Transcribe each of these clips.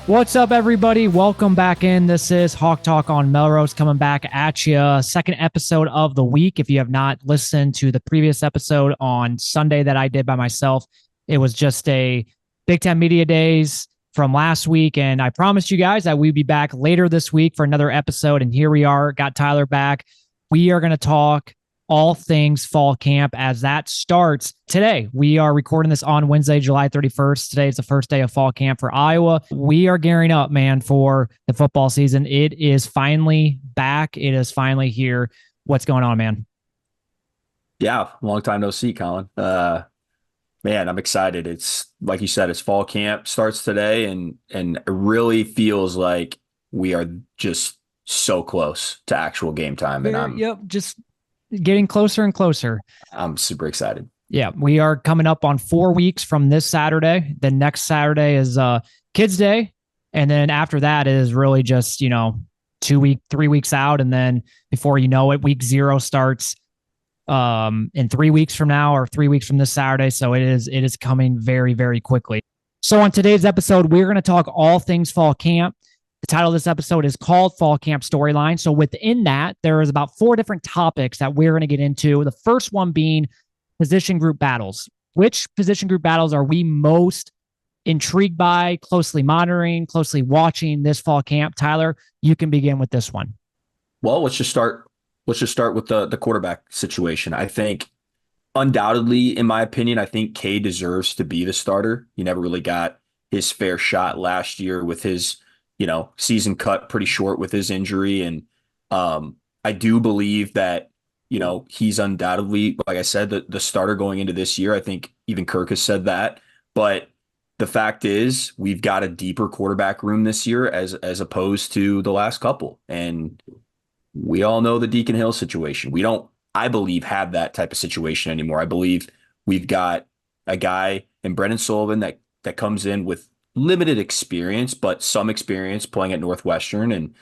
What's up, everybody? Welcome back in. This is Hawk Talk on Melrose coming back at you. Second episode of the week. If you have not listened to the previous episode on Sunday that I did by myself, it was just a Big Ten Media Days from last week. And I promised you guys that we'd be back later this week for another episode. And here we are, got Tyler back. We are going to talk all things fall camp as that starts today. We are recording this on Wednesday, July 31st. Today is the first day of fall camp for Iowa. We are gearing up, man, for the football season. It is finally back. It is finally here. What's going on, man? Yeah, long time no see, Collin. Man, I'm excited. It's like you said, it's fall camp starts today, and it really feels like we are just so close to actual game time. And Just getting closer and closer. I'm super excited. Yeah, we are coming up on 4 weeks from this Saturday. The next Saturday is Kids Day. And then after that is really just, 3 weeks out. And then before you know it, week 0 starts in 3 weeks from now or 3 weeks from this Saturday. So it is coming very, very quickly. So on today's episode, we're going to talk all things fall camp. The title of this episode is called Fall Camp Storyline. So within that, there is about 4 different topics that we're going to get into. The first one being position group battles. Which position group battles are we most intrigued by, closely monitoring, closely watching this fall camp? Tyler, you can begin with this one. Well, let's just start with the quarterback situation. I think undoubtedly, in my opinion, I think Cade deserves to be the starter. He never really got his fair shot last year with his season cut pretty short with his injury. And I do believe that, he's undoubtedly, like I said, the starter going into this year. I think even Kirk has said that. But the fact is, we've got a deeper quarterback room this year as opposed to the last couple. And we all know the Deacon Hill situation. We don't, I believe, have that type of situation anymore. I believe we've got a guy in Brendan Sullivan that comes in with limited experience, but some experience playing at Northwestern. And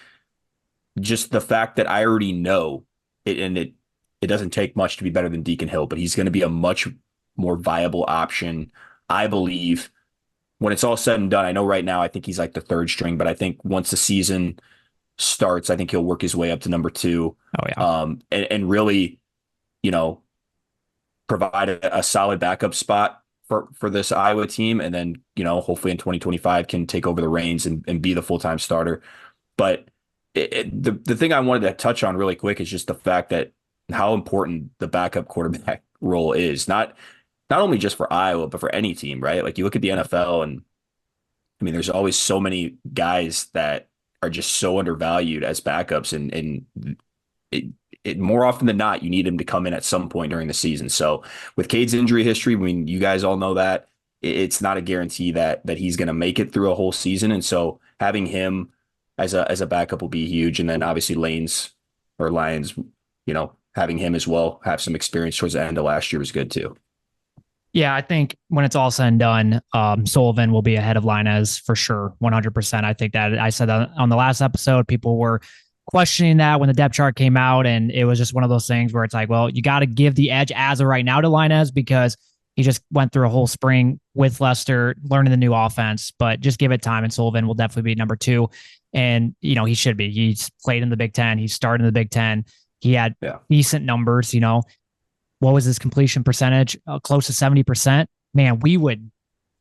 just the fact that I already know it, and it doesn't take much to be better than Deacon Hill, but he's going to be a much more viable option, I believe, when it's all said and done. I know right now I think he's like the 3rd string, but I think once the season starts, I think he'll work his way up to number 2. Oh, yeah. And really, provide a solid backup spot for this Iowa team. And then, hopefully in 2025 can take over the reins and be the full-time starter. But the thing I wanted to touch on really quick is just the fact that how important the backup quarterback role is, not only just for Iowa, but for any team, right? Like you look at the NFL, and I mean, there's always so many guys that are just so undervalued as backups, and it more often than not, you need him to come in at some point during the season. So with Cade's injury history, I mean, you guys all know that it's not a guarantee that he's going to make it through a whole season. And so having him as a backup will be huge. And then obviously Lions, having him as well, have some experience towards the end of last year was good too. Yeah, I think when it's all said and done, Sullivan will be ahead of Linez for sure, 100%. I think that I said that on the last episode, people were questioning that when the depth chart came out, and it was just one of those things where it's like, well, you got to give the edge as of right now to Linez because he just went through a whole spring with Lester, learning the new offense, but just give it time, and Sullivan will definitely be number 2. And, he should be. He's played in the Big Ten. He started in the Big Ten. He had decent numbers, What was his completion percentage? Close to 70%. Man, we would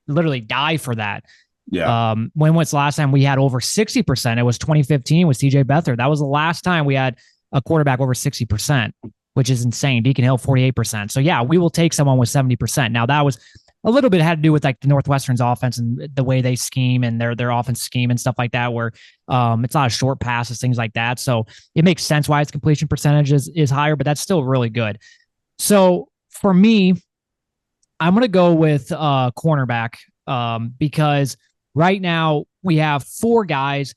literally die for that. Yeah. When was the last time we had over 60%? It was 2015 with CJ Beathard. That was the last time we had a quarterback over 60%, which is insane. Deacon Hill, 48%. So yeah, we will take someone with 70%. Now that was a little bit had to do with like the Northwestern's offense and the way they scheme and their offense scheme and stuff like that, where it's a lot of short passes, things like that. So it makes sense why its completion percentage is higher, but that's still really good. So for me, I'm going to go with cornerback because right now we have 4 guys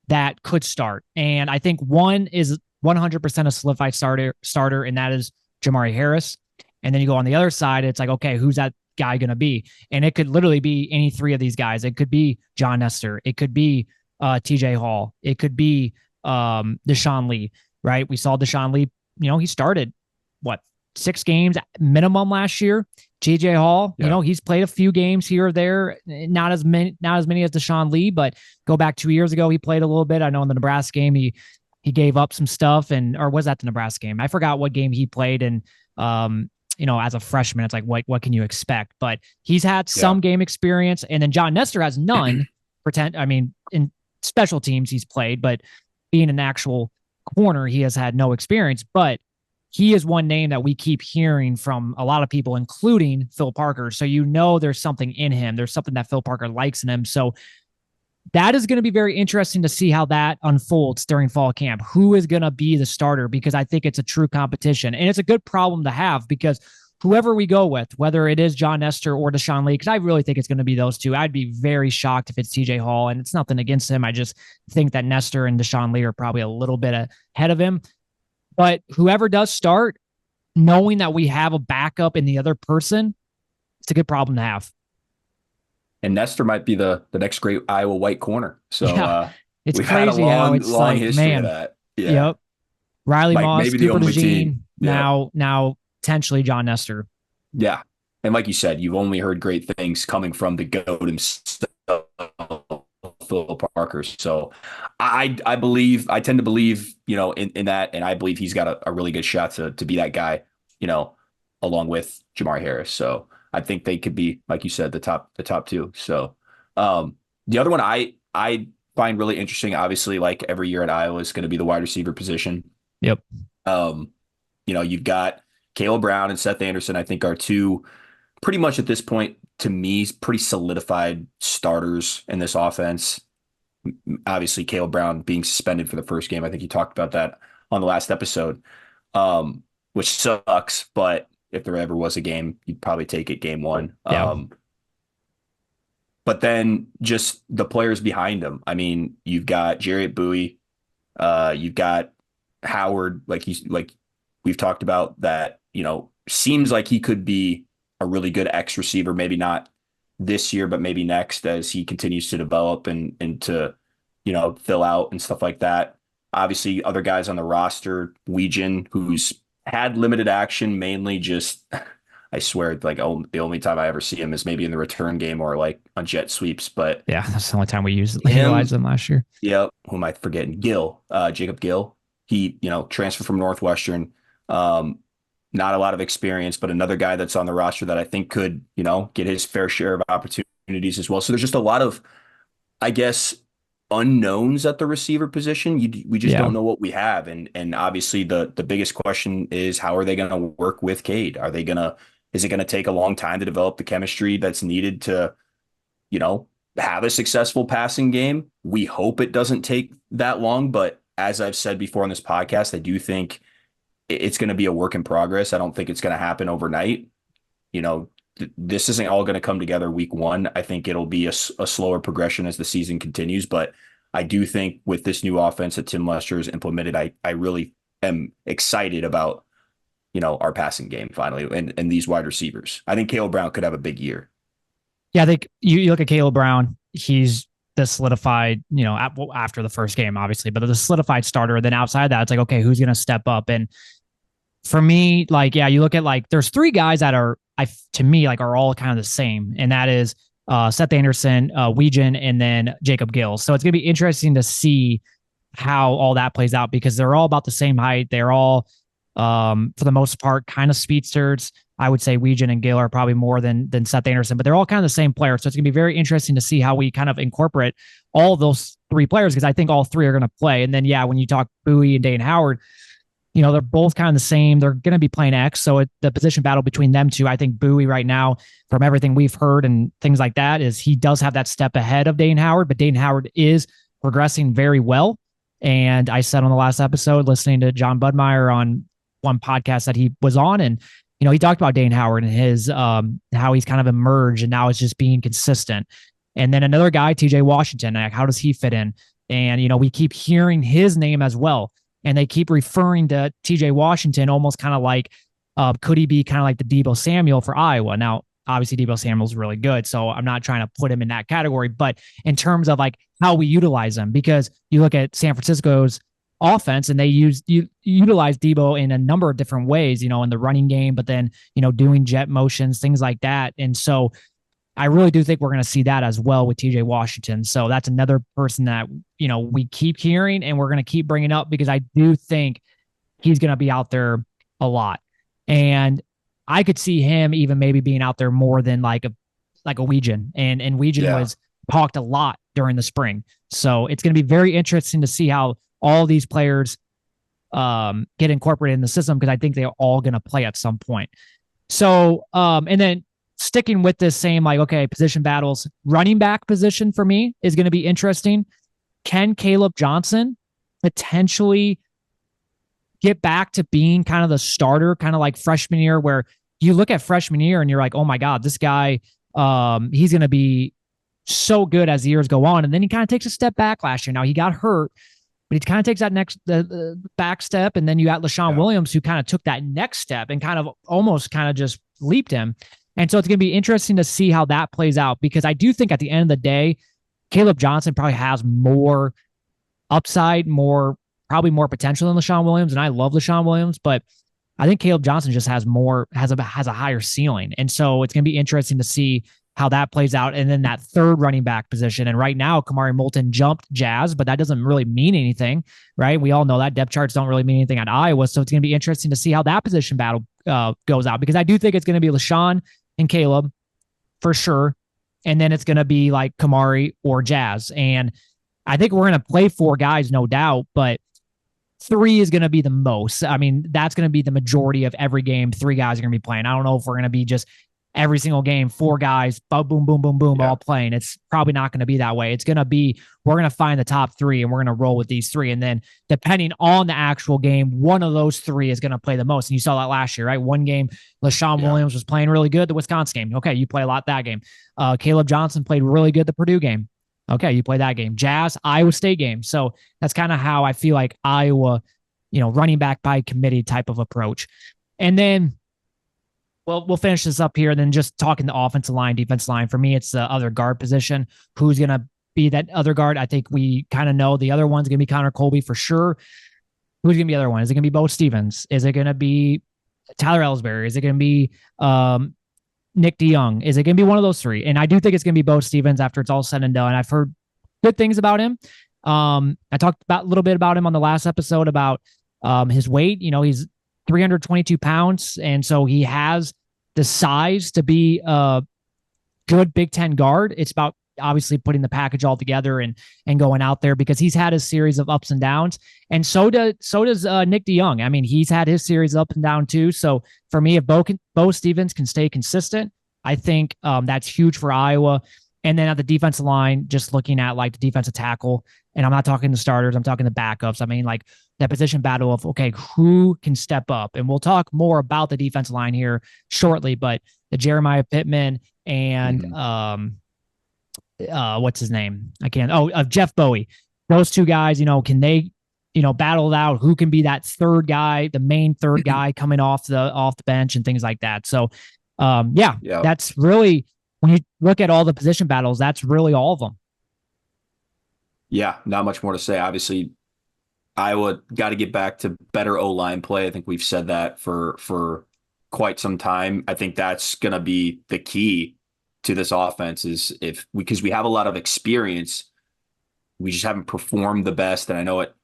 that could start. And I think one is 100% a solidified starter, and that is Jamari Harris. And then you go on the other side, it's like, okay, who's that guy going to be? And it could literally be any 3 of these guys. It could be John Nestor. It could be TJ Hall. It could be Deshaun Lee, right? We saw Deshaun Lee, he started 6 games minimum last year. TJ Hall, Yeah. he's played a few games here or there, not as many as Deshaun Lee, but go back 2 years ago, he played a little bit. I know in the Nebraska game, he gave up some stuff, or was that the Nebraska game? I forgot what game he played. And, as a freshman, it's like, what can you expect? But he's had Yeah. some game experience. And then John Nestor has none. In special teams he's played, but being an actual corner, he has had no experience. But he is one name that we keep hearing from a lot of people, including Phil Parker. So there's something in him. There's something that Phil Parker likes in him. So that is going to be very interesting to see how that unfolds during fall camp. Who is going to be the starter? Because I think it's a true competition. And it's a good problem to have, because whoever we go with, whether it is John Nestor or Deshaun Lee, because I really think it's going to be those two. I'd be very shocked if it's TJ Hall, and it's nothing against him. I just think that Nestor and Deshaun Lee are probably a little bit ahead of him. But whoever does start, knowing that we have a backup in the other person, it's a good problem to have. And Nestor might be the next great Iowa white corner. So it's we've crazy had a how it's long like, history man, of that. Yeah. Yep. Riley Like Moss, maybe the Cooper only DeJean, team. Yeah. now potentially John Nestor. Yeah. And like you said, you've only heard great things coming from the GOAT himself, Phil Parker. So I tend to believe, in that, and I believe he's got a really good shot to be that guy, along with Jamar Harris. So I think they could be, like you said, the top two. So the other one I find really interesting, obviously, like every year at Iowa, is going to be the wide receiver position. Yep. You've got Caleb Brown and Seth Anderson, I think, are two pretty much at this point, to me, pretty solidified starters in this offense. Obviously, Caleb Brown being suspended for the first game. I think you talked about that on the last episode, which sucks. But if there ever was a game, you'd probably take it game one. Yeah. But then just the players behind him. I mean, you've got Jarriett Bowie. You've got Howard, like we've talked about, that, seems like he could be a really good X receiver, maybe not this year, but maybe next, as he continues to develop and to, fill out and stuff like that. Obviously, other guys on the roster, Weegan, who's had limited action, mainly just, I swear, like, the only time I ever see him is maybe in the return game or like on jet sweeps. But yeah, that's the only time we utilized them last year. Yeah. Who am I forgetting? Jacob Gill. He, transferred from Northwestern. Not a lot of experience, but another guy that's on the roster that I think could, get his fair share of opportunities as well. So there's just a lot of, I guess, unknowns at the receiver position. We just don't know what we have. And obviously the biggest question is, how are they going to work with Cade? Is it going to take a long time to develop the chemistry that's needed to, have a successful passing game? We hope it doesn't take that long, but as I've said before on this podcast, I do think it's going to be a work in progress. I don't think it's going to happen overnight. This isn't all going to come together week one. I think it'll be a slower progression as the season continues, but I do think with this new offense that Tim Lester has implemented, I really am excited about, our passing game finally, and these wide receivers. I think Caleb Brown could have a big year. Yeah, I think you look at Caleb Brown, he's the solidified, after the first game, obviously, but the solidified starter. Then outside that, it's like, okay, who's going to step up? And for me, like, yeah, you look at, like, there's three guys that are, to me, like, are all kind of the same. And that is Seth Anderson, Weegan, and then Jacob Gill. So it's going to be interesting to see how all that plays out, because they're all about the same height. They're all, for the most part, kind of speedsters. I would say Weegan and Gill are probably more than Seth Anderson, but they're all kind of the same player. So it's going to be very interesting to see how we kind of incorporate all those three players, because I think all three are going to play. And then, yeah, when you talk Bowie and Dane Howard, they're both kind of the same. They're going to be playing X. So the position battle between them two, I think Bowie right now, from everything we've heard and things like that, is he does have that step ahead of Dane Howard, but Dane Howard is progressing very well. And I said on the last episode, listening to John Budmeyer on one podcast that he was on, and he talked about Dane Howard and his how he's kind of emerged, and now it's just being consistent. And then another guy, TJ Washington, like, how does he fit in? And we keep hearing his name as well, and they keep referring to TJ Washington almost kind of like, could he be kind of like the Deebo Samuel for Iowa? Now, obviously, Deebo Samuel's really good, so I'm not trying to put him in that category. But in terms of, like, how we utilize him, because you look at San Francisco's offense, and they utilize Debo in a number of different ways, in the running game, but then, doing jet motions, things like that. And so I really do think we're going to see that as well with TJ Washington. So that's another person that, we keep hearing and we're going to keep bringing up because I do think he's going to be out there a lot. And I could see him even maybe being out there more than like a Weegan. And Weegan was talked a lot during the spring. So it's going to be very interesting to see how all these players get incorporated in the system, because I think they're all going to play at some point. So, and then sticking with this same, position battles, running back position for me is going to be interesting. Can Caleb Johnson potentially get back to being kind of the starter, kind of like freshman year, where you look at freshman year and you're like, oh my God, this guy, he's going to be so good as the years go on. And then he kind of takes a step back last year. Now he got hurt, but he kind of takes that next the back step. And then you got LaShawn Williams, who kind of took that next step and kind of just leaped him. And so it's going to be interesting to see how that plays out, because I do think at the end of the day, Caleb Johnson probably has more upside, probably more potential than LaShawn Williams. And I love LaShawn Williams, but I think Caleb Johnson just has a higher ceiling. And so it's going to be interesting to see how that plays out. And then that third running back position. And right now, Kamari Moulton jumped Jazz, but that doesn't really mean anything, right? We all know that depth charts don't really mean anything at Iowa. So it's going to be interesting to see how that position battle goes out, because I do think it's going to be LaShawn and Caleb for sure. And then it's going to be like Kamari or Jazz. And I think we're going to play 4 guys, no doubt, but 3 is going to be the most. I mean, that's going to be the majority of every game. 3 guys are going to be playing. I don't know if we're going to be just every single game, 4 guys, boom, boom, boom, boom, boom, all playing. It's probably not going to be that way. It's going to be, we're going to find the top 3 and we're going to roll with these 3. And then depending on the actual game, one of those 3 is going to play the most. And you saw that last year, right? One game, LaShawn Williams was playing really good, the Wisconsin game. Okay, you play a lot that game. Caleb Johnson played really good the Purdue game. Okay, you play that game. Jazz, Iowa State game. So that's kind of how I feel like Iowa, running back by committee type of approach. And then we'll finish this up here. And then just talking the offensive line, defensive line. For me, it's the other guard position. Who's going to be that other guard? I think we kind of know the other one's going to be Connor Colby for sure. Who's going to be the other one? Is it going to be Bo Stevens? Is it going to be Tyler Ellsbury? Is it going to be Nick DeYoung? Is it going to be one of those 3? And I do think it's going to be Bo Stevens after it's all said and done. I've heard good things about him. I talked a little bit about him on the last episode about his weight. He's 322 pounds. And so he has the size to be a good Big Ten guard. It's about obviously putting the package all together and going out there, because he's had a series of ups and downs. And so does Nick DeYoung. I mean, he's had his series up and down too. So for me, if Bo Stevens can stay consistent, I think that's huge for Iowa. And then at the defensive line, just looking at like the defensive tackle, and I'm not talking the starters, I'm talking the backups. I mean, like that position battle of, okay, who can step up? And we'll talk more about the defensive line here shortly, but the Jeremiah Pittman and what's his name? Jeff Bowie. Those 2 guys, can they, battle it out? Who can be that third guy, the main third guy coming off the bench and things like that. So that's really, when you look at all the position battles, that's really all of them. Yeah, not much more to say. Obviously, Iowa got to get back to better O-line play. I think we've said that for quite some time. I think that's going to be the key to this offense, is because we have a lot of experience, we just haven't performed the best. And I know it,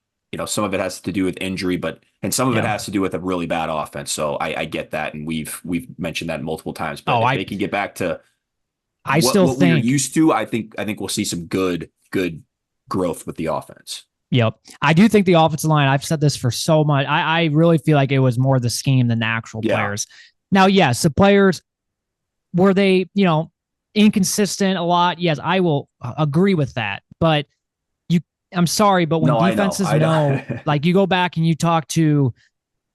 some of it has to do with injury, and some of it has to do with a really bad offense. So I get that. And we've mentioned that multiple times, but if they can get back to what we're used to, I think we'll see some good growth with the offense. Yep. I do think the offensive line, I've said this for so much, I really feel like it was more the scheme than the actual players. Now, yes, the players, were they, inconsistent a lot? Yes, I will agree with that. But I'm sorry, but when defenses know, like you go back and you talk to,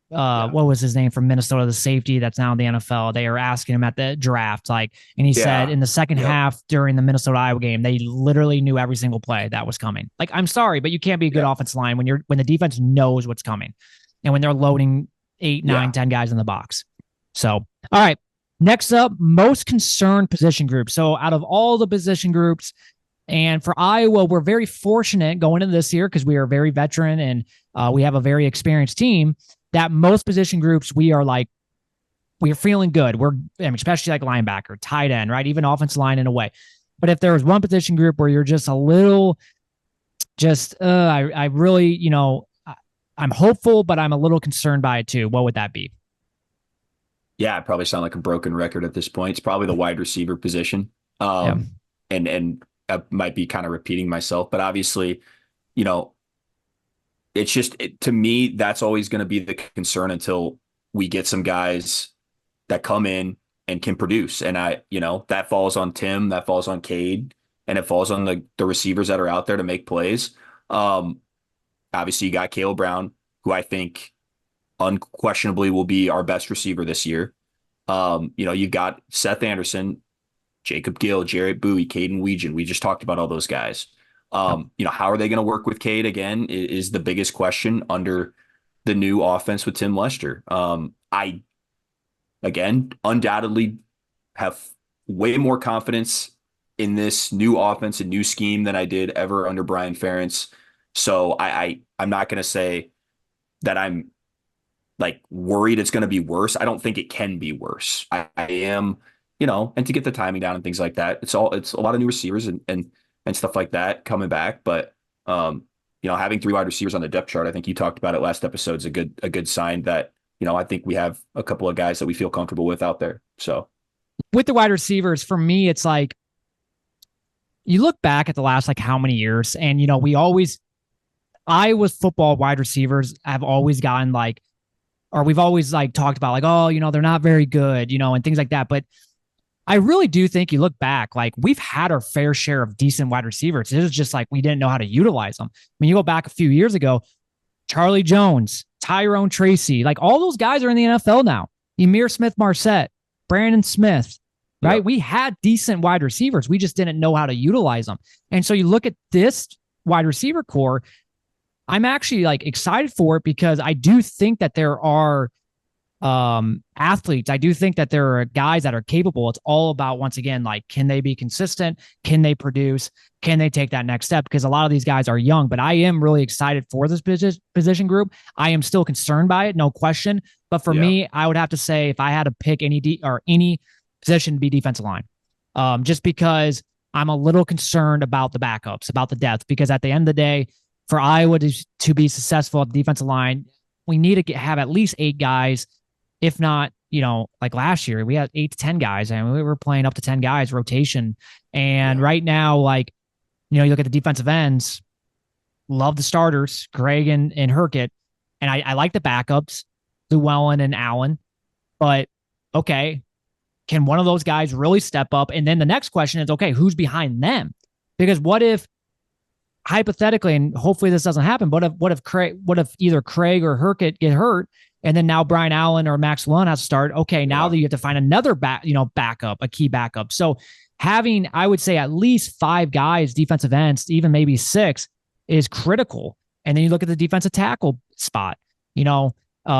what was his name from Minnesota, the safety that's now in the NFL, they are asking him at the draft, and he said in the second half during the Minnesota Iowa game, they literally knew every single play that was coming. Like, I'm sorry, but you can't be a good offensive line when the defense knows what's coming and when they're loading 8, 9, 10 guys in the box. So, all right. Next up, most concerned position group. So out of all the position groups, And for Iowa, we're very fortunate going into this year because we are very veteran and we have a very experienced team that most position groups we're feeling good. Especially like linebacker, tight end, right? Even offensive line in a way. But if there was one position group where you're just a little, I really, I'm hopeful, but I'm a little concerned by it too. What would that be? Yeah, I probably sound like a broken record at this point. It's probably the wide receiver position. Yeah. And I might be kind of repeating myself, but obviously, you know, it's just to me, that's always going to be the concern until we get some guys that come in and can produce. And that falls on Tim, that falls on Cade, and it falls on the receivers that are out there to make plays. Obviously, you got Caleb Brown, who I think unquestionably will be our best receiver this year. You've got Seth Anderson, Jacob Gill, Jarrett Bowie, Caden Weegan. We just talked about all those guys. How are they going to work with Cade again is the biggest question under the new offense with Tim Lester. I, again, undoubtedly have way more confidence in this new offense and new scheme than I did ever under Brian Ferentz. So I'm not going to say that I'm like worried it's going to be worse. I don't think it can be worse. I am, and to get the timing down and things like that. It's a lot of new receivers and stuff like that coming back. But having 3 wide receivers on the depth chart, I think you talked about it last episode, is a good sign that, I think we have a couple of guys that we feel comfortable with out there. So with the wide receivers, for me, it's like you look back at the last how many years, and Iowa's football wide receivers have always gotten or we've always talked about they're not very good, and things like that. But I really do think you look back, we've had our fair share of decent wide receivers. It was just we didn't know how to utilize them. I mean, you go back a few years ago, Charlie Jones, Tyrone Tracy, all those guys are in the NFL now. Emir Smith-Marset, Brandon Smith, right? Yep. We had decent wide receivers. We just didn't know how to utilize them. And so you look at this wide receiver core, I'm actually excited for it because I do think that there are athletes. I do think that there are guys that are capable. It's all about, once again, can they be consistent? Can they produce? Can they take that next step? Because a lot of these guys are young, but I am really excited for this position group. I am still concerned by it, no question. But for me, I would have to say if I had to pick any position to be defensive line, just because I'm a little concerned about the backups, about the depth, because at the end of the day, for Iowa to be successful at the defensive line, we need to have at least 8 guys. If not, last year, we had 8 to 10 guys, and we were playing up to 10 guys rotation. And right now, you look at the defensive ends, love the starters, Greg and Herkett. And I like the backups, Llewellyn and Allen. But, okay, can one of those guys really step up? And then the next question is, okay, who's behind them? Because what if, hypothetically, and hopefully this doesn't happen, but what if either Craig or Herkett get hurt, and then now Brian Allen or Max Lund has to start? Okay, now that you have to find another backup, a key backup. So having, I would say, at least 5 guys, defensive ends, even maybe 6, is critical. And then you look at the defensive tackle spot.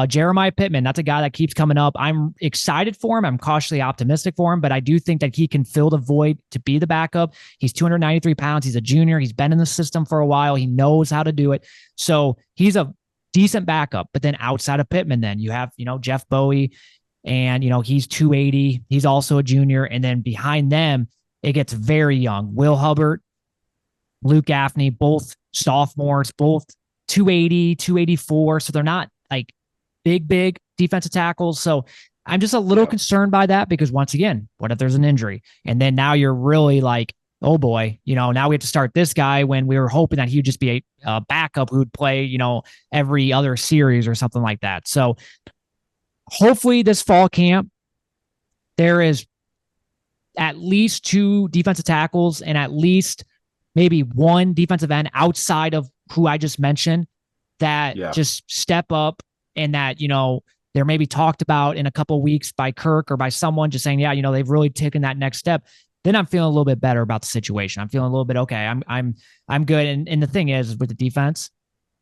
Jeremiah Pittman, that's a guy that keeps coming up. I'm excited for him. I'm cautiously optimistic for him, but I do think that he can fill the void to be the backup. He's 293 pounds. He's a junior. He's been in the system for a while. He knows how to do it. So he's a decent backup. But then outside of Pittman, then you have, Jeff Bowie, and, he's 280. He's also a junior. And then behind them, it gets very young. Will Hubbard, Luke Gaffney, both sophomores, both 280, 284. So they're not big defensive tackles. So I'm just a little concerned by that because, once again, what if there's an injury? And then now you're really oh boy, now we have to start this guy when we were hoping that he would just be a backup who would play, every other series or something like that. So hopefully this fall camp, there is at least 2 defensive tackles and at least maybe 1 defensive end outside of who I just mentioned that just step up. And that, they're maybe talked about in a couple of weeks by Kirk or by someone just saying, they've really taken that next step. Then I'm feeling a little bit better about the situation. I'm feeling a little bit, okay, I'm good. And the thing is with the defense,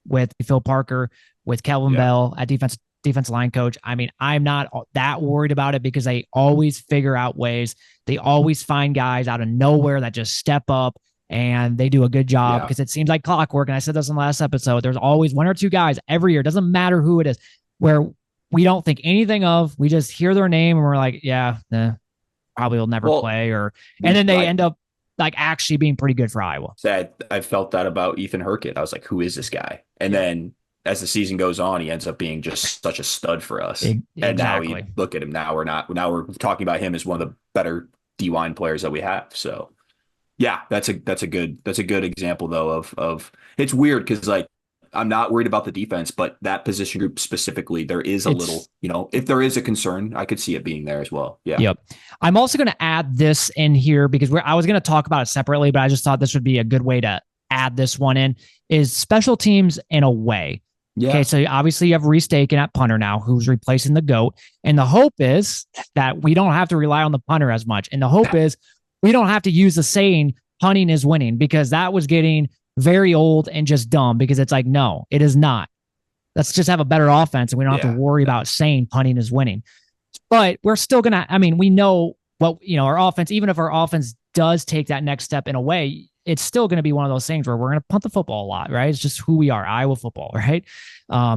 with Phil Parker, with Kelvin Bell at defense line coach, I mean, I'm not that worried about it because they always figure out ways. They always find guys out of nowhere that just step up and they do a good job Yeah. because it seems like clockwork. And I said this in the last episode, there's always one or two guys every year, doesn't matter who it is, where we don't think anything of, we just hear their name and we're like, yeah, probably will never Well, play, and then they I end up like actually being pretty good for Iowa. said I felt that about Ethan Hurkett. I was like, who is this guy? And then as the season goes on, he ends up being just such a stud for us. And now Exactly. we look at him now. We're talking about him as one of the better D line players that we have. So yeah, that's a good example though of it's weird because like I'm not worried about the defense, but that position group specifically, there is a little, if there is a concern, I could see it being there as well. Yeah. Yep. I'm also going to add this in here because I was going to talk about it separately, but I just thought this would be a good way to add this one in, is special teams in a way. Yeah. Okay, so obviously you have Reese Dakin at punter now, who's replacing the GOAT. And the hope is that we don't have to rely on the punter as much. And the hope is we don't have to use the saying punting is winning, because that was getting very old and just dumb, because it's like, no, it is not. Let's just have a better offense and we don't have to worry about saying punting is winning. But we're still going to, I mean, we know what, our offense, even if our offense does take that next step in a way, it's still going to be one of those things where we're going to punt the football a lot, right? It's just who we are, Iowa football, right?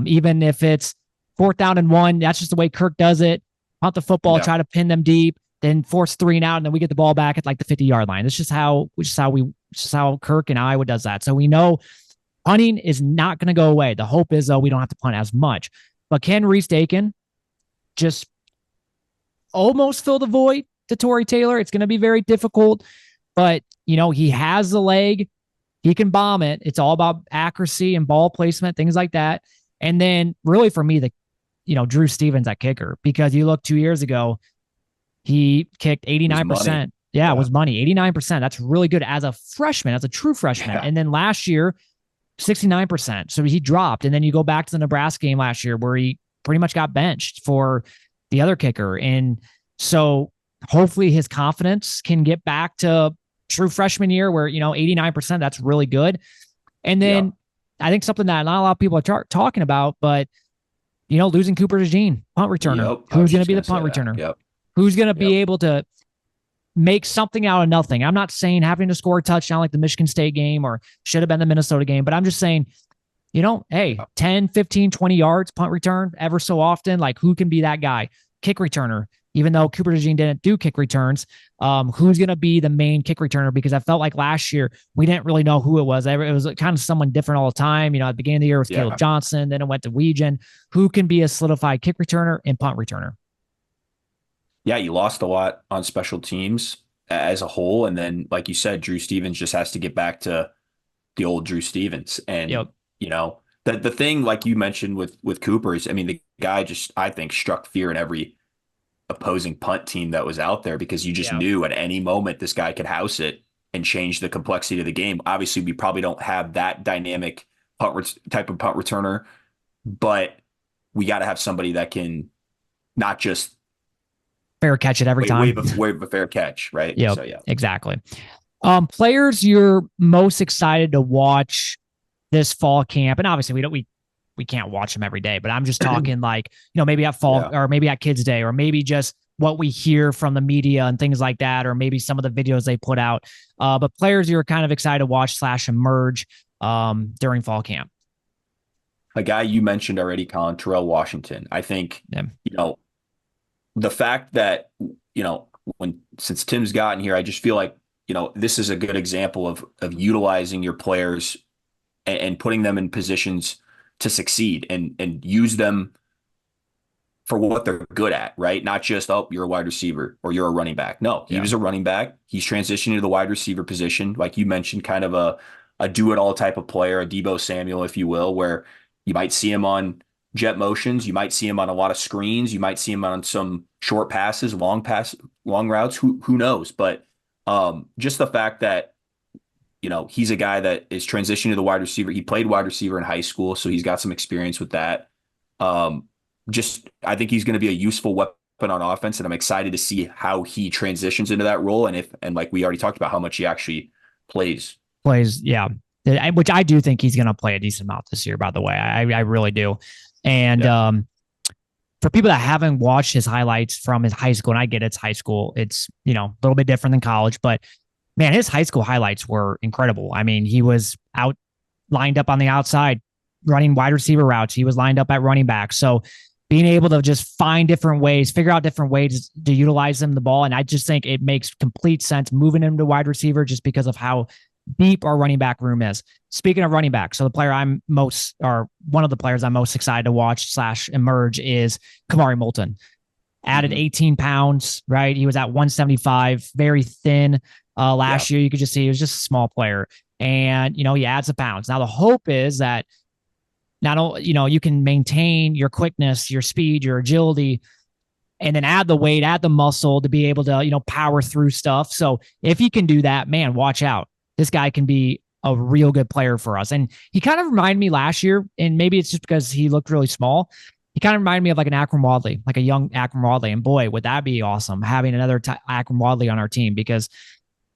Even if it's 4th down and 1, that's just the way Kirk does it. Punt the football, try to pin them deep, then force 3 and out, and then we get the ball back at like the 50-yard line. It's just how Kirk and Iowa does that. So we know punting is not going to go away. The hope is, though, we don't have to punt as much. But can Reese Dakin just almost fill the void to Tory Taylor? It's going to be very difficult, but he has the leg. He can bomb it. It's all about accuracy and ball placement, things like that. And then really for me, Drew Stevens at kicker, because you look 2 years ago, he kicked 89%. Yeah, it was money. 89%. That's really good as a freshman, as a true freshman. Yeah. And then last year, 69%. So he dropped. And then you go back to the Nebraska game last year where he pretty much got benched for the other kicker. And so hopefully his confidence can get back to true freshman year where, 89%, that's really good. And then I think something that not a lot of people are talking about, but, losing Cooper DeJean, punt returner. Who's going to be the punt returner? Who's going to be able to make something out of nothing? I'm not saying having to score a touchdown like the Michigan State game or should have been the Minnesota game, but I'm just saying, hey, 10, 15, 20 yards punt return ever so often. Like, who can be that guy? Kick returner. Even though Cooper DeJean didn't do kick returns, who's going to be the main kick returner? Because I felt like last year we didn't really know who it was. It was kind of someone different all the time. At the beginning of the year it was Caleb Johnson. Then it went to Weegen. Who can be a solidified kick returner and punt returner? Yeah, you lost a lot on special teams as a whole. And then, like you said, Drew Stevens just has to get back to the old Drew Stevens. And, the thing, like you mentioned with Cooper is, the guy just, I think, struck fear in every opposing punt team that was out there, because you just knew at any moment this guy could house it and change the complexity of the game. Obviously, we probably don't have that dynamic type of punt returner, but we got to have somebody that can not just fair catch it every time. Wave a fair catch, right? Yep, so, exactly. Players you're most excited to watch this fall camp, and obviously we can't watch them every day, but I'm just talking like, maybe at fall or maybe at Kids Day, or maybe just what we hear from the media and things like that, or maybe some of the videos they put out. But players you're kind of excited to watch / emerge during fall camp. A guy you mentioned already, Collin, Terrell Washington. I think, the fact that, since Tim's gotten here, I just feel like, this is a good example of utilizing your players and putting them in positions to succeed and use them for what they're good at, right? Not just, you're a wide receiver or you're a running back. No, he was a running back. He's transitioning to the wide receiver position. Like you mentioned, kind of a do-it-all type of player, a Deebo Samuel, if you will, where you might see him on jet motions. You might see him on a lot of screens. You might see him on some short passes, long routes. Who knows? But just the fact that, he's a guy that is transitioning to the wide receiver. He played wide receiver in high school, so he's got some experience with that. I think he's going to be a useful weapon on offense, and I'm excited to see how he transitions into that role. And like we already talked about, how much he actually plays. Yeah. Which I do think he's going to play a decent amount this year, by the way. I really do. And for people that haven't watched his highlights from his high school, and I get it's high school, it's, a little bit different than college, but Man, his high school highlights were incredible. I mean, he was out lined up on the outside running wide receiver routes. He was lined up at running back. So being able to just find different ways, figure out different ways to utilize him the ball. And I just think it makes complete sense moving him to wide receiver just because of how deep our running back room is. Speaking of running back, so the player I'm most, or one of the players I'm most excited to watch / emerge is Kamari Moulton. Added 18 pounds, right? He was at 175, very thin last year. You could just see he was just a small player. And, he adds the pounds. Now, the hope is that not only, you can maintain your quickness, your speed, your agility, and then add the weight, add the muscle to be able to, power through stuff. So if he can do that, man, watch out. This guy can be a real good player for us. And he kind of reminded me last year, and maybe it's just because he looked really small. He kind of reminded me of like an Akram Wadley, like a young Akram Wadley. And boy, would that be awesome having another Akram Wadley on our team, because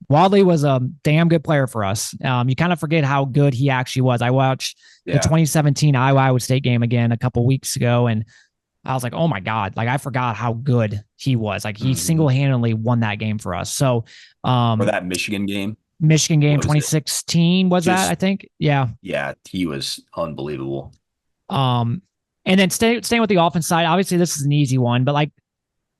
Wadley was a damn good player for us. You kind of forget how good he actually was. I watched the 2017 Iowa State game again a couple weeks ago, and I was like, oh my God, like I forgot how good he was. Like he single-handedly won that game for us. So, or that Michigan game, 2016 was that, I think. Yeah. Yeah. He was unbelievable. And then staying with the offense side, obviously this is an easy one, but like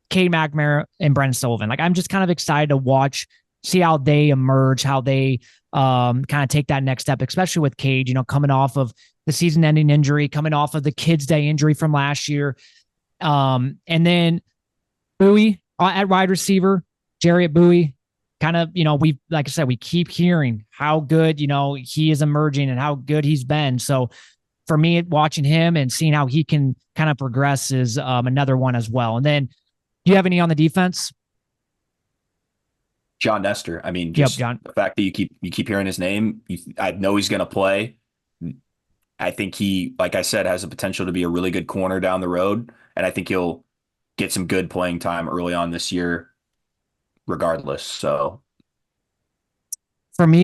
Cade McNamara and Brendan Sullivan, like I'm just kind of excited to watch, see how they emerge, how they kind of take that next step, especially with Cade, coming off of the season-ending injury, coming off of the Kids Day injury from last year. And then Bowie at wide receiver, Jerry at Bowie, kind of, like I said, we keep hearing how good, he is emerging and how good he's been. So for me, watching him and seeing how he can kind of progress is another one as well. And then, do you have any on the defense? John Nestor. I mean, just the fact that you keep hearing his name, I know he's going to play. I think he, like I said, has the potential to be a really good corner down the road, and I think he'll get some good playing time early on this year, regardless. So for me,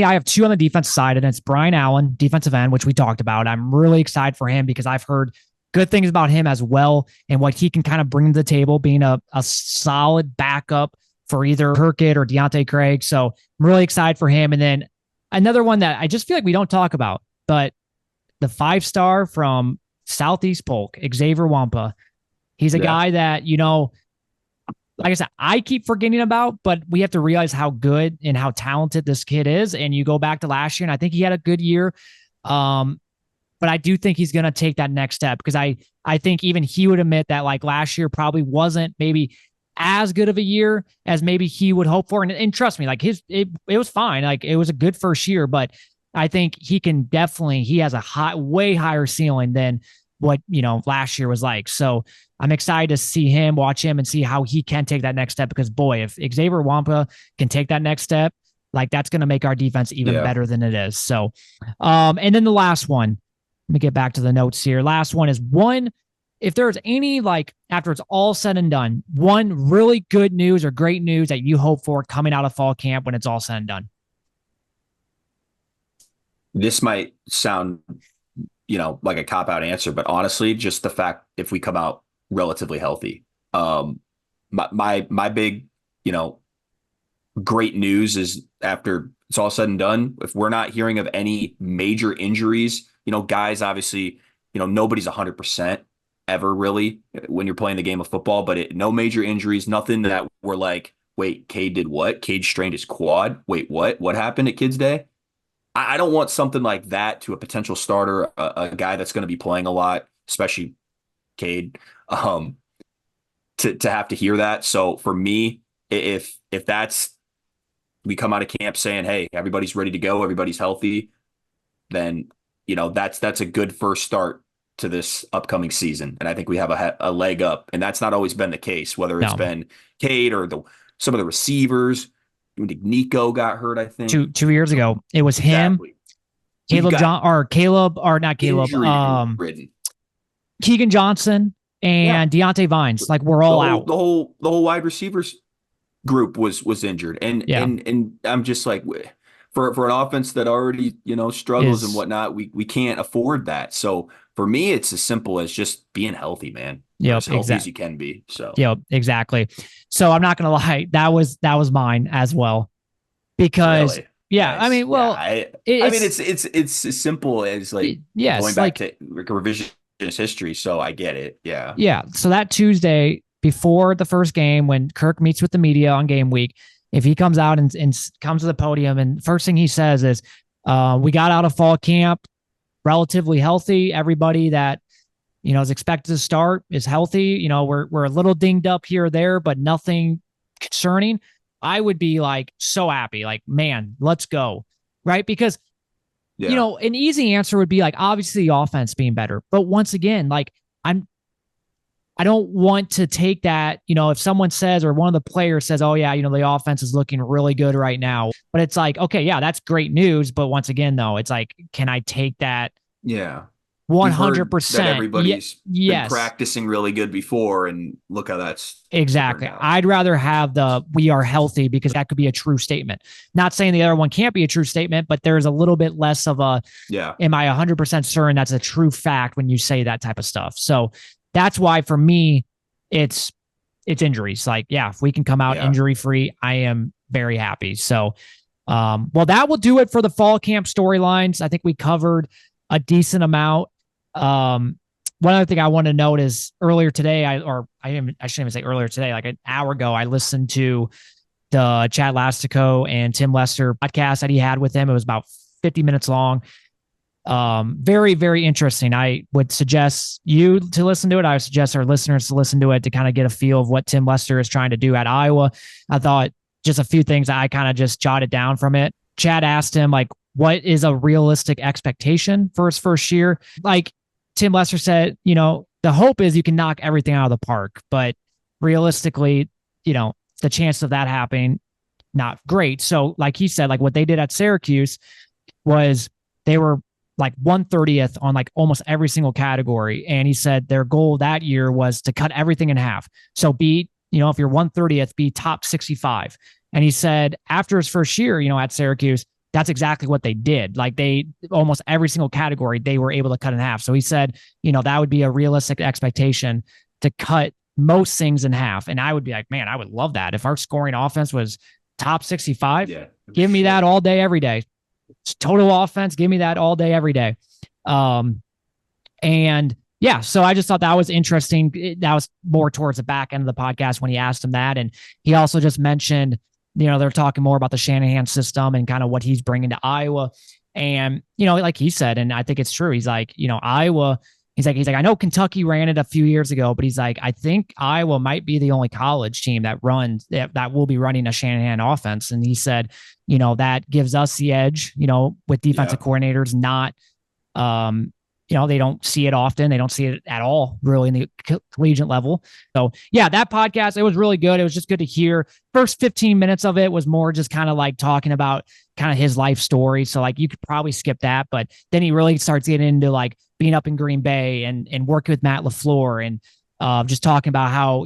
I have two on the defense side, and it's Brian Allen, defensive end, which we talked about. I'm really excited for him because I've heard good things about him as well and what he can kind of bring to the table, being a solid backup for either Kirkett or Deontay Craig. So I'm really excited for him. And then another one that I just feel like we don't talk about, but the 5-star from Southeast Polk, Xavier Wampa. He's a guy that, like I said, I keep forgetting about, but we have to realize how good and how talented this kid is. And you go back to last year, and I think he had a good year. But I do think he's going to take that next step, because I think even he would admit that like last year probably wasn't maybe as good of a year as maybe he would hope for. And trust me, like it was fine. Like it was a good first year, but I think he has a way higher ceiling than what, last year was like. So I'm excited to see him, watch him, and see how he can take that next step, because boy, if Xavier Wampa can take that next step, like that's going to make our defense even better than it is. So, and then the last one, let me get back to the notes here. Last one is if there's any, like after it's all said and done, one really good news or great news that you hope for coming out of fall camp when it's all said and done. This might sound, like a cop-out answer, but honestly, just the fact if we come out relatively healthy. My big, great news is after it's all said and done, if we're not hearing of any major injuries, guys, obviously, nobody's 100% ever really when you're playing the game of football, but no major injuries, nothing that we're like, wait, Cade did what? Cade strained his quad. Wait, what? What happened at Kids Day? I don't want something like that to a potential starter, a guy that's going to be playing a lot, especially Cade, to have to hear that. So for me, if that's, we come out of camp saying, hey, everybody's ready to go, everybody's healthy, then, that's a good first start to this upcoming season. And I think we have a leg up, and that's not always been the case, whether it's been Cade or some of the receivers. Nico got hurt, I think. 2 years ago. It was him, Keegan Johnson, and Deontay Vines. Like we're all out. The whole wide receivers group was injured. And I'm just like, for an offense that already, struggles and whatnot, we can't afford that. So for me, it's as simple as just being healthy, man. or Yep, as healthy as he can be. So Yep, exactly. So I'm not gonna lie, that was mine as well. Because really yeah, I nice. mean, Yeah, well, I mean it's it's as simple as like going yes, back like to revisionist history. So I get it. Yeah. yeah. So that Tuesday before the first game, when Kirk meets with the media on game week, if he comes out and comes to the podium and first thing he says is, we got out of fall camp relatively healthy. Everybody that is expected to start is healthy. We're a little dinged up here or there, but nothing concerning. I would be like so happy, like, man, let's go. Right. Because, Yeah. an easy answer would be like, obviously the offense being better. But once again, like, I don't want to take that, if someone says, or one of the players says, oh, yeah, the offense is looking really good right now. But it's like, okay, yeah, that's great news. But once again, though, it's like, can I take that Yeah. We've heard that 100%? everybody's been Yes, practicing really good before, and look how that's turned exactly. out. I'd rather have the we are healthy because that could be a true statement. Not saying the other one can't be a true statement, but there's a little bit less of a, Yeah. am I 100% certain that's a true fact when you say that type of stuff? So that's why for me, it's injuries. Like, yeah, if we can come out Yeah. injury free, I am very happy. So, well, that will do it for the fall camp storylines. I think we covered a decent amount. One other thing I want to note is earlier today, I shouldn't even say earlier today, like an hour ago, I listened to the Chad Lastico and Tim Lester podcast that he had with him. It was about 50 minutes long. Very, very interesting. I would suggest you to listen to it. I would suggest our listeners to listen to it to kind of get a feel of what Tim Lester is trying to do at Iowa. I thought just a few things that I kind of just jotted down from it. Chad asked him, like, what is a realistic expectation for his first year? Like Tim Lester said, the hope is you can knock everything out of the park, but realistically, the chance of that happening, not great. So like he said, like what they did at Syracuse was they were like 130th on like almost every single category. And he said their goal that year was to cut everything in half. So be, if you're 130th, be top 65. And he said after his first year, at Syracuse, that's exactly what they did. Like they almost every single category they were able to cut in half. So he said, that would be a realistic expectation to cut most things in half. And I would be like, man, I would love that. If our scoring offense was top 65, give me that all day, every day. Total offense, give me that all day, every day. And yeah, so I just thought that was interesting. That was more towards the back end of the podcast when he asked him that. And he also just mentioned, they're talking more about the Shanahan system and kind of what he's bringing to Iowa. And, like he said, and I think it's true. He's like, Iowa, he's like, I know Kentucky ran it a few years ago, but he's like, I think Iowa might be the only college team that will be running a Shanahan offense. And he said, that gives us the edge, with defensive coordinators, not, they don't see it often. They don't see it at all, really, in the collegiate level. So, yeah, that podcast, it was really good. It was just good to hear. First 15 minutes of it was more just kind of like talking about kind of his life story. So, like, you could probably skip that. But then he really starts getting into, like, being up in Green Bay and working with Matt LaFleur and just talking about how,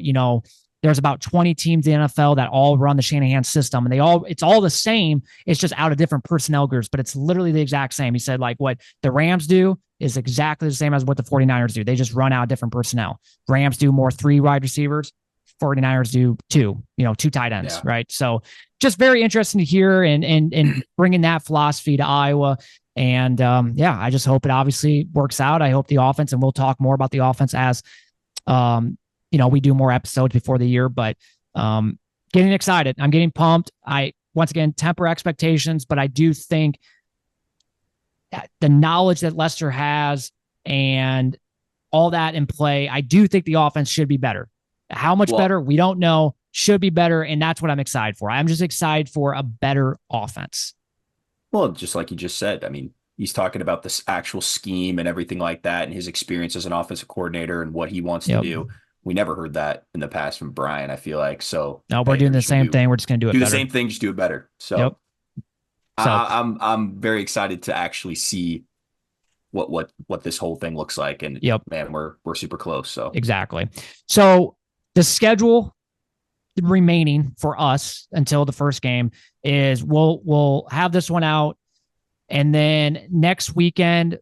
there's about 20 teams in the NFL that all run the Shanahan system, and it's all the same. It's just out of different personnel groups, but it's literally the exact same. He said, like, what the Rams do is exactly the same as what the 49ers do. They just run out different personnel. Rams do more 3 wide receivers. 49ers do 2, 2 tight ends, right? So just very interesting to hear and bringing that philosophy to Iowa. And I just hope it obviously works out. I hope the offense, and we'll talk more about the offense as, we do more episodes before the year, but getting excited. I'm getting pumped. Once again, temper expectations, but I do think the knowledge that Lester has and all that in play, I do think the offense should be better. How much better? We don't know. Should be better. And that's what I'm excited for. I'm just excited for a better offense. Well, just like you just said, I mean, he's talking about this actual scheme and everything like that and his experience as an offensive coordinator and what he wants to do. We never heard that in the past from Brian, I feel like. So no, we're doing the same thing. We're just going to do it better. Do the same thing, just do it better. So, I'm very excited to actually see what this whole thing looks like. And man, we're super close. So exactly. So the schedule remaining for us until the first game is we'll have this one out, and then next weekend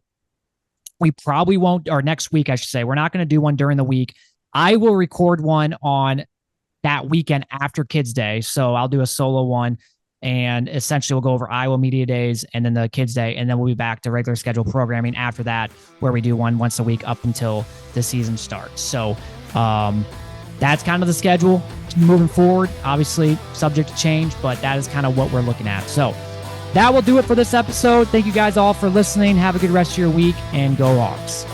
we probably won't, or next week I should say, we're not going to do one during the week. I will record one on that weekend after Kids Day. So I'll do a solo one, and essentially we'll go over Iowa Media Days and then the Kids Day, and then we'll be back to regular scheduled programming after that, where we do one once a week up until the season starts. So that's kind of the schedule moving forward. Obviously subject to change, but that is kind of what we're looking at. So that will do it for this episode. Thank you guys all for listening. Have a good rest of your week, and go Hawks.